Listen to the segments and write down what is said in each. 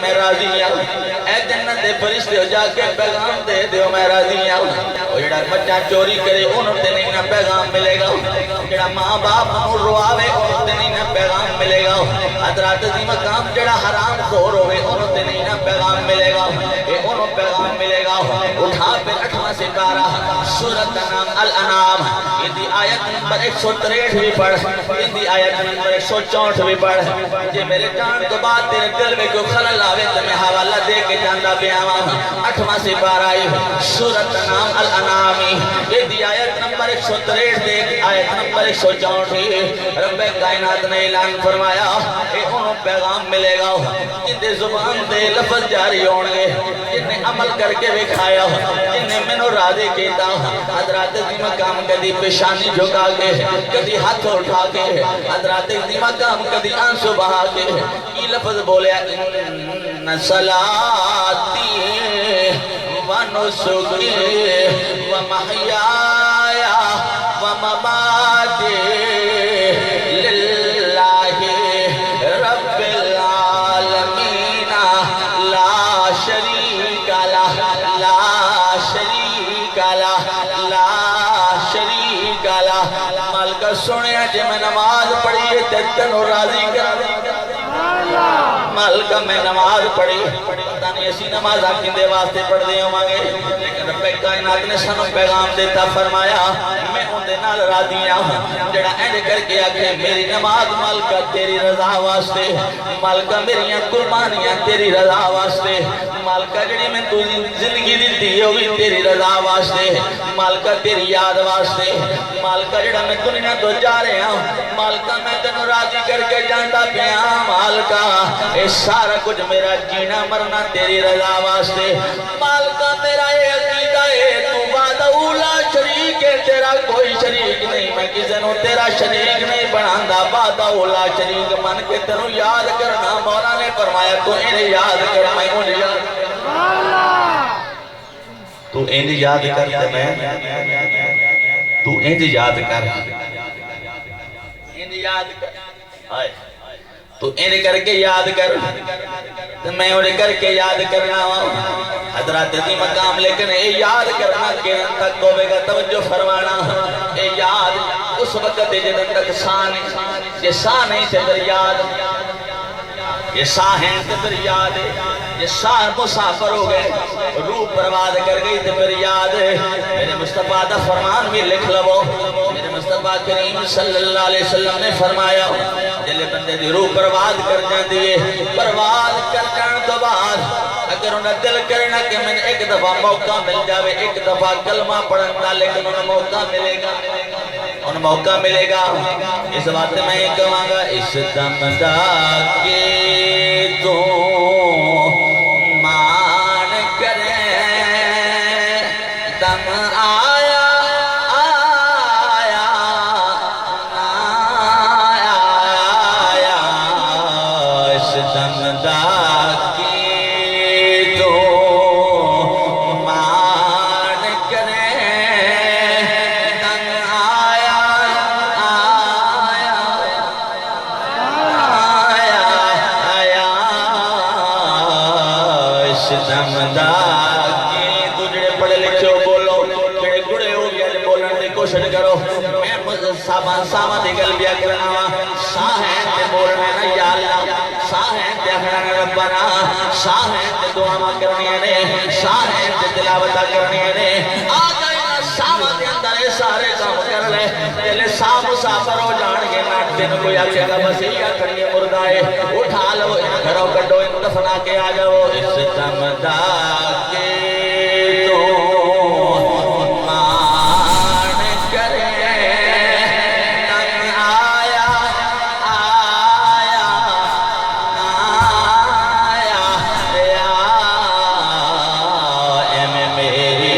میں راضی ہوں اے جنت دے فرشتے جا کے پیغام دے دیو میں راضی ہوں وہ جڑا بچہ چوری کرے انہوں تے نہیں نہ پیغام ملے گا جڑا ماں باپ انہوں رواوے انہوں تے نہیں نہ پیغام ملے گا حضرات عظیم مقام جڑا حرام خور ہوئے انہوں تے نہیں نہ پیغام ملے گا اے انہوں پیغام ملے گا اٹھا پھر 8واں سپارہ سورۃ الانعام یہ دی آیت نمبر 163 بھی پڑھ یہ دی آیت نمبر 164 بھی پڑھ جے میرے جان تو بات تیرے دل میں کوئی خلل آوے تو میں حوالہ دے کے جاندہ بیاواں 8واں سپارہ سورۃ الانعام یہ دی آیت نمبر 163 دے آیت نمبر 164 رب کائنات نے اعلان فرمایا اے انہوں پیغام ملے گا جن دے زبان دے لفظ جاری ہونگے جن نے عمل کر کے بکھایا جن نے منو راضی کیتا حضرات عظیم مقام کدی پیشانی جھکا کے کدی ہاتھ اٹھا کے حضرات عظیم مقام کدی آنسو بہا کے یہ لفظ بولیا ان صلاتی و نسکی و محیایا و مماتی للہ رب العالمین لا شریک لہ لا شریک لہ لا شریک لہ مالکہ سنیا جے میں نماز پڑھی تے تنو راضی کر مالکہ میں نماز پڑھی پتہ نہیں اسی نماز آکین دے واسطے پڑھ دے ہوں مانگے لیکن رب کائنات نے سنو پیغام دیتا فرمایا میں ان دے نال راضی ہوں جڑا اینڈ کر کے آکھے میری نماز مالکہ تیری رضا واسطے مالکہ میریاں قربانیاں تیری رضا واسطے مالکہ جڑی میں تو زندگی دیتی ہوئی تیری رضا واسطے مالکہ تیری یاد واسطے مالکہ جڑا میں دنیا تو جا رہے ہوں مالکہ میں تنو راضی کر کے جانتا پیا مالکہ اے سارا کچھ میرا جینا مرنا تیری رضا واسطے مالکہ میرا یہ عقیدہ ہے تو بعد اولا شریک ہے تیرا کوئی شریک نہیں میں کسی نو تیرا شریک نہیں بناندہ بعد اولا شریک من کے تنو یاد کرنا مولا نے فرمایا تو انہیں یاد کر میں انہیں یاد تو انہیں یاد کر دے میں تو انہیں یاد کر انہیں یاد کر آئے تو انہیں کر کے یاد کر تو میں انہیں کر کے یاد کرنا حضرات عظیم مقام لیکن اے یاد کرنا کہ تک کوئے گا توجہ فرمانا اے یاد اس وقت جدن تک ساں نہیں یہ ساں نہیں سے در یاد یہ ساں ہیں سے در یاد یہ ساں مسافر ہو گئے روح پرواز کر گئی تو پھر یاد میرے مصطفیٰ دا فرمان بھی لکھ لو میرے مصطفیٰ کریم صلی اللہ علیہ وسلم نے فرمایا جلے بندے دی روح پرواز کر جان دیئے پرواز کر جان تو بعد اگر انہیں دل کرنا کہ میں ایک دفعہ موقع مل جاوے ایک دفعہ کلمہ پڑھنا لیکن انہیں موقع ملے گا انہیں موقع ملے گا اس بات میں یہ کہاں گا اس دم دا کے تو مان کریں دم آیا آیا آیا اس دم دا کے تو مان کریں دم آیا آیا اس دم دا کے تجھے پڑھ لکھو بولو جڑے گڑے ہو گیا جب بولن دی کوشش کرو میں سامان دی گلبیا کرنا ساہیں تے بولنے نا یا اللہ ساہیں تے اخڑانا ربنا ساہیں تے دعا کرنی نے ساہیں تے تلاوتہ کرنی نے آجا اینا سامان دے اندر سارے کام کر لے جلے ساں مسافر ہو جان گے ناٹ دن کوئی آچے گا مسیحہ کھڑی مردائے اٹھا لو ان گھروں کڈو ان دفنا کے آ جاؤ اس دم دا کے تو مان کریں دم آیا آیا آیا اے میری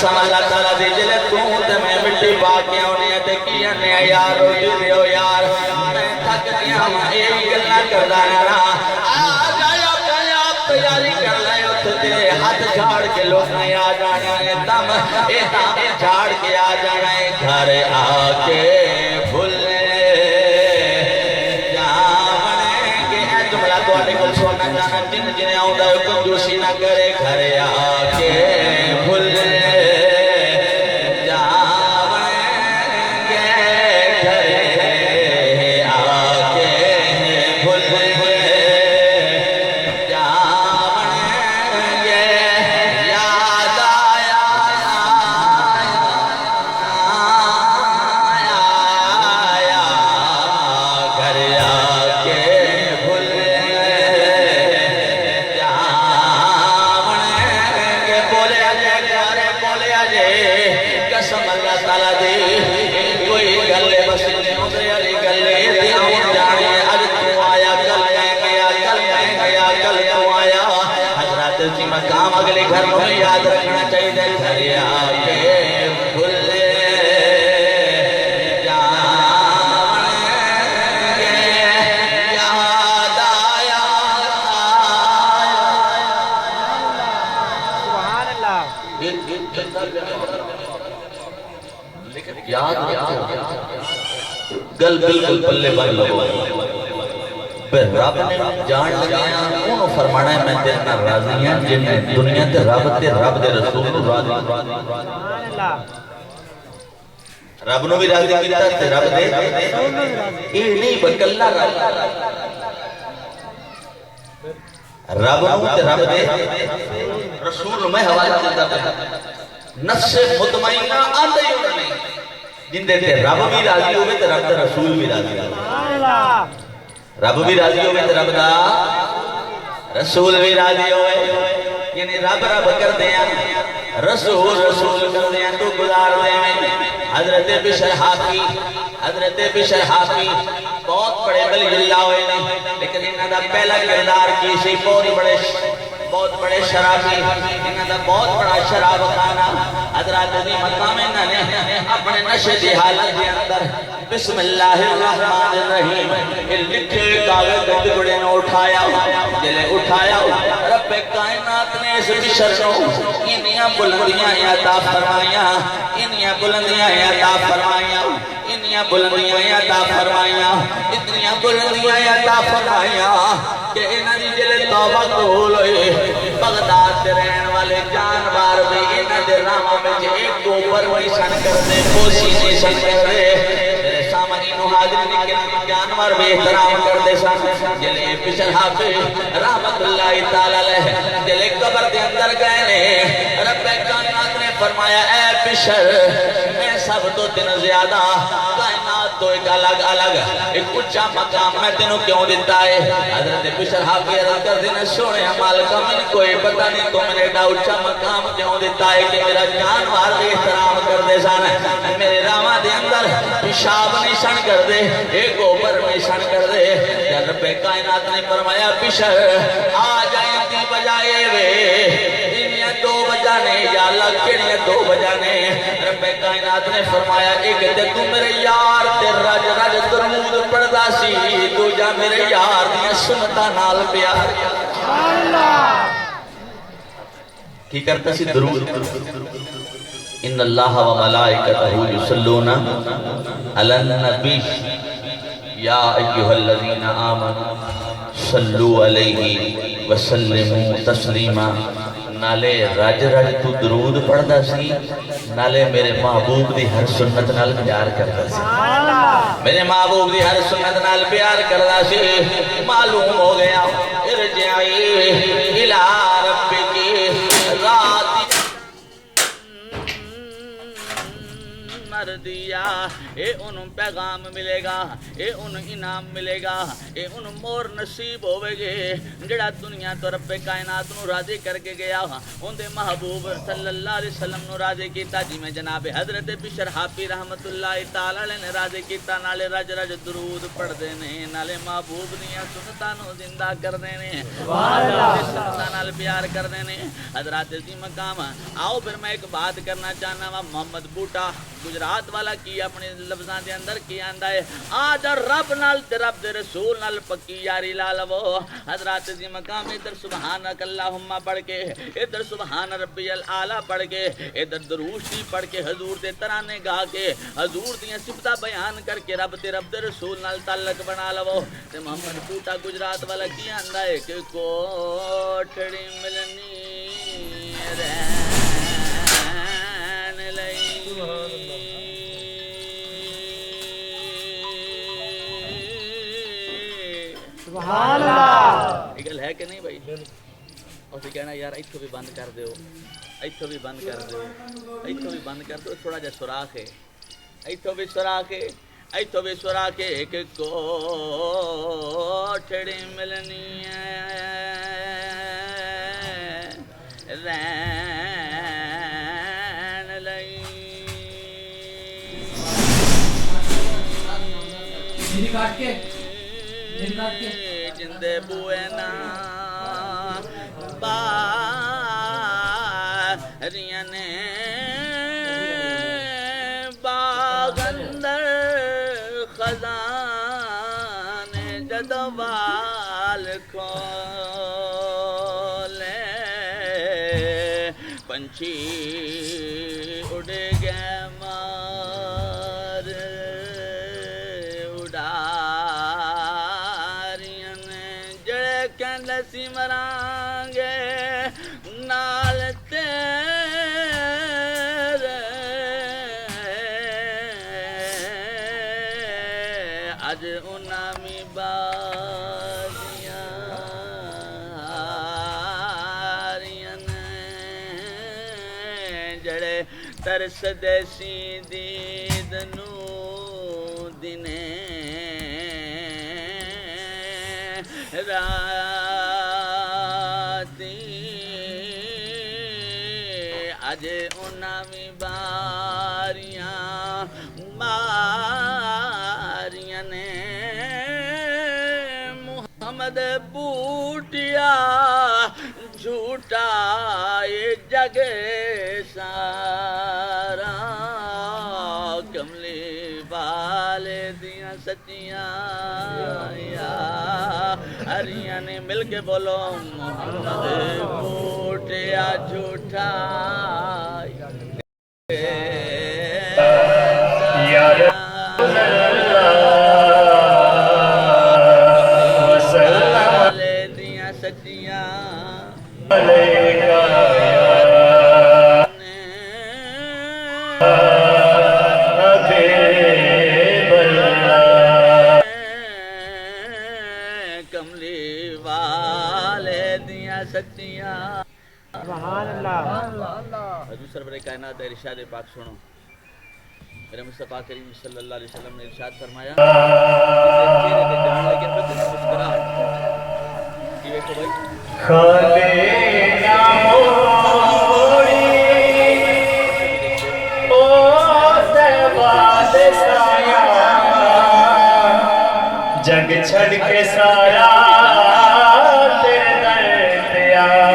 قسم اللہ تعالیٰ دی جلے تو تے میں مٹی باقی ہونے تے کیا نے یار روزی دیو یار میں تھک گیا میں ایک گلنا کردہ نرا آجایا کامیاب تیاری کر لائے اتھے ہاتھ جھاڑ کے لوگ نہیں آ جانا ہے دم جھاڑ کے آ جانا ہے گھر آکے بھولے سونا جانا جن جنہیں آؤں ہے کنجوسی نہ کرے گھر آکے بھولے جاؤیں گے گھر آکے بھولے جاؤیں گے یاد آیا گھر آکے قسم اللہ تعالیٰ دے کوئی گلے بس نوزے علی گلے دیاؤں جانے اج تو آیا کل میں گیا کل میں گیا کل تو آیا حضرات جی مقام اگلے گھر میں یاد رکھنا چاہیے گھر آکے بھولے جاؤیں گے یاد آیا سبحان اللہ یاد گل بالکل پلے بن لگو پھر رب نے جان لگایا انہوں فرمانا ہے میں تیرنا راضی ہیں جن دنیا تے رب دے رسول راضی رب نو بھی راضی کیتا تے رب دے یہ نہیں بکلہ رب نو تے رب دے رسول میں حوالہ دیتا ہے نفس مطمئنہ آندھے ہی انہوں نے جن دیتے رب بھی راضی ہوئے تو رب دا رسول بھی راضی ہوئے رب بھی راضی ہوئے تو رب دا رسول بھی راضی ہوئے یعنی رب رب کر دیا رسول کر دیا تو گزار دے حضرت بشر حافی بہت بڑے بلی اللہ ہوئے نہیں لیکن انہاں دا پہلا کردار کی سی بہت بڑے شرابی انہاں دا بہت بڑا شراب خانہ حضرات دی مقام انہاں نے اپنے نشے دی حالت کے اندر بسم اللہ الرحمن الرحیم لکھے کاغذ ٹکڑے نے اٹھایا جلے اٹھایا رب کائنات نے اس بشر کو انہیاں بلندیاں عطا فرمائیاں انہیاں بلندیاں عطا فرمائیاں انہیاں بلندیاں عطا فرمائیاں اتنیاں بلندیاں عطا فرمائیاں کہ انہاں دی جلے توبہ قبول ہوئے بغداد دے رہن والے جانوار بھی انہاں دے راموں میں ایک گوبر وہی سن کر دے پوسی نہیں سن کر دے میرے سامنین و حاضرین کے جانوار بھی احترام کر دے سن جلے بشر حافظ رحمت اللہ تعالی علیہ جلے قبر دے اندر گئے نے رب کائنات نے فرمایا اے بشر میں سب تو دن زیادہ کائنات تو ایک الگ ایک اچھا مقام میں تینوں کیوں دیتا ہے حضرت بشر حافظ عرض کر دینا سونے مالکہ میں کوئی پتہ نہیں تو میں نے ایڈا اچھا مقام کیوں دیتا ہے کہ میرا جانوار بھی احترام کر دے سانا میرے راما دے اندر پیشاب نہیں سن کر دے ایک اوپر نہیں سن کر دے یا رب کائنات نے فرمایا بشر آ جائیں تی بجائے وے انہیں 2 بجانے یا اللہ کیڑیاں 2 بجانے رب کائنات نے فرمایا ایک تے تو میرے یار تے رج درود پڑھدا سی تو جا میرے یار دیا سنتا نال پیار کی کرتا سی درود ان اللہ و ملائکتہ یصلون علی النبی یا ایہا الذین آمنوا صلو علیہ وسلموا تسلیما نالے رج تو درود پڑھدا سی نالے میرے محبوب دی ہر سنت نال پیار کردا سی میرے محبوب دی ہر سنت نال پیار کردا سی معلوم ہو گیا ارجعی الی ربکی رات مر دیا اے انہوں پیغام ملے گا، اے انہوں انعام ملے گا، اے انہوں مور نصیب ہوئے گے جڑا دنیا تو رب کائنات نو راضی کر کے گیا ان دے محبوب صلی اللہ علیہ وسلم نو راضی کیتا جی میں جناب حضرت بشر حافی رحمت اللہ تعالی نے راضی کیتا نالے رج رج درود پڑھ دے نے نالے محبوب دیاں سنتاں نو زندہ کر دے نے سبحان اللہ سنتاں نال پیار کر دے نے حضرات عظیم مقام آؤ پھر میں ایک بات کرنا چاہنا وا محمد بوٹا گجرات والا کی اپنے لفظاں دے اندر کی آندا ہے آج رب نال تے رب دے رسول نال پکی یاری لا لو حضرات عظیم مقام ادھر سبحانک اللہم پڑھ کے ادھر سبحان ربی الاعلی پڑھ کے ادھر درود شریف پڑھ کے حضور دے ترانے گا کے حضور دیاں صفتاں بیان کر کے رب دے رسول نال تعلق بنا لو تے محمد بوٹا گجرات والا کی آندا ہے کہ کوٹھڑی ملنی رہن لئی سبحان اللہ یہ گل ہے کہ نہیں بھائی اسی کہنا یار ایتھوں بھی بند کر دیو ایتھوں بھی بند کر دیو ایتھوں بھی بند کر دو تھوڑا جا سوراخ ہے ایتھوں بھی سوراخ ہے ایتھوں بھی سوراخ ہے ایک کوٹھڑی ملنی ہے رہن لئی کاٹ کے جندے بوئے نا باریاں نے باغ اندر خزانے جدوال کھولے پنچھی اڑ گئے مار سی مرانگے نال تیرے اج انامی بازیاں آریاں جڑے ترس دے سی دید نو دنے اج انامی باریاں ماریاں نے محمد بوٹیا جھوٹا یہ جگ سارا کملی والے دیاں سچیاں ہریاں نے مل کے بولو محمد بوٹیا جھوٹا دیاں سچیاں کملی والے دیاں سچیاں سبحان اللہ حضور سرور کائنات ارشاد پاک سنو میرے مصطفیٰ کریم صلی اللہ علیہ وسلم نے ارشاد فرمایا چہرے پہ جان لگے پہ مسکراہٹ یہ دیکھو بھائی خالے نہ موڑی او سواد سایہ جگ چھڑ کے سارا تیرے در پہ آیا